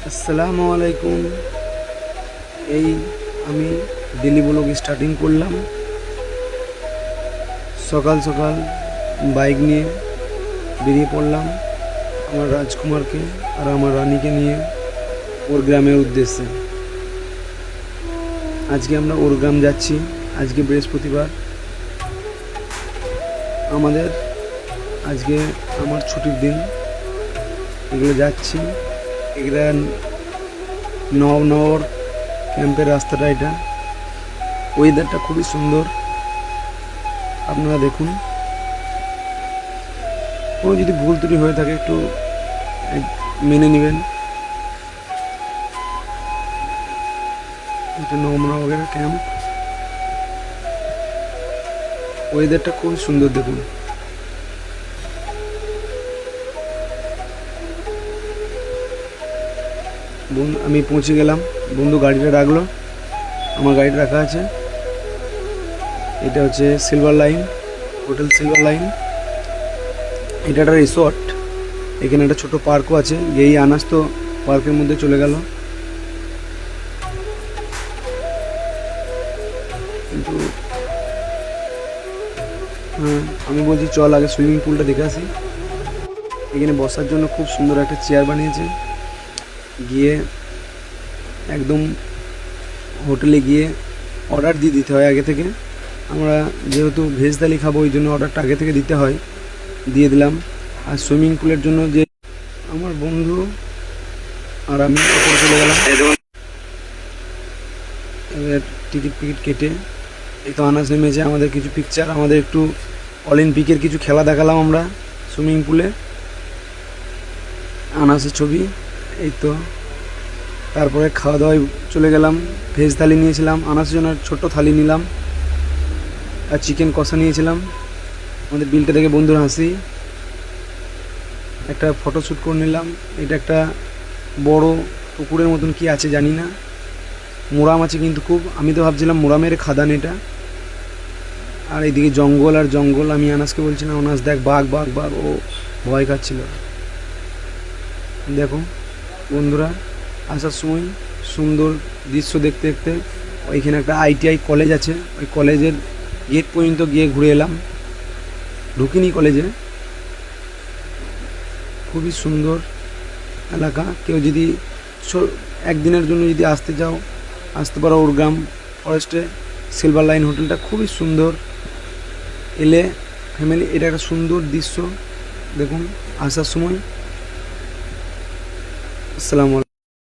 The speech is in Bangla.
আসসালামু আলাইকুম। এই আমি ডেলি ব্লগ স্টার্টিং করলাম। সকাল সকাল বাইক নিয়ে বেরিয়ে পড়লাম আমার রাজকুমারকে আর আমার রানীকে নিয়ে ওর গ্রামের উদ্দেশ্যে। আজকে আমরা ওর গ্রাম যাচ্ছি। আজকে বৃহস্পতিবার, আজকে আমার ছুটির দিন। এগুলো যাচ্ছি, এগুলা নওনগর ক্যাম্পের রাস্তাটা। এটা ওয়েদারটা খুবই সুন্দর, আপনারা দেখুন। কোনো যদি ভুল ত্রুটি হয়ে থাকে একটু মেনে নেবেন। এটা নওনগরের ক্যাম্প। ওয়েদারটা খুবই সুন্দর, দেখুন। আমি পৌঁছে গেলাম, বন্ধু গাড়িটা রাখলো, আমার গাড়িটা রাখা আছে। এটা হচ্ছে silver line hotel, silver line. এটা একটা রিসর্ট, এখানে একটা ছোট পার্কও আছে। এই আনাস তো পার্কের মধ্যে চলে গেল, কিন্তু হ্যাঁ, আমি বলছি চল আগে সুইমিং পুলটা দেখে আসি। এখানে বসার জন্য খুব সুন্দর একটা চেয়ার বানিয়েছে। গিয়ে একদম হোটেলে গিয়ে অর্ডার দিয়ে দিতে হয় আগে থেকে। আমরা যেহেতু ভেজ থালি খাবো, ওই জন্য অর্ডারটা আগে থেকে দিতে হয়, দিয়ে দিলাম। আর সুইমিং পুলের জন্য যে আমার বন্ধু আর আমি ওপরে চলে গেলাম। এবার টিকিট কেটে এই তো আনাজ নেমেছে। আমাদের কিছু পিকচার, আমাদের একটু অলিম্পিকের কিছু খেলা দেখালাম আমরা সুইমিং পুলে। আনাসের ছবি, এই তো। তারপরে খাওয়া দাওয়ায় চলে গেলাম। ভেজ থালি নিয়েছিলাম, আনাসের জন্য ছোট্ট থালি নিলাম, আর চিকেন কষা নিয়েছিলাম। আমাদের বিলটা দেখে বন্ধুর হাসি। একটা ফটোশ্যুট করে নিলাম। এটা একটা বড় পুকুরের মতন কি আছে জানি না, মোরাম আছে কিন্তু খুব। আমি তো ভাবছিলাম মোরামের খাদান এটা। আর এইদিকে জঙ্গল আর জঙ্গল। আমি আনাসকে বলছিলাম, আনাস দেখ বাঘ বাঘ বাঘ, ও ভয় খাচ্ছিল। দেখো বন্ধুরা, আসার সময় সুন্দর দৃশ্য দেখতে দেখতে ওইখানে একটা ITI কলেজ আছে, ওই কলেজের গেট পর্যন্ত গিয়ে ঘুরে এলাম। ঢুকিনি কলেজে। খুবই সুন্দর এলাকা। কেউ যদি একদিনের জন্য যদি আসতে পারো ওরগ্রাম ফরেস্টে। সিলভার লাইন হোটেলটা খুবই সুন্দর। এলে ফ্যামিলি, এটা একটা সুন্দর দৃশ্য দেখুন আসার সময়। আসসালামু আলাইকুম।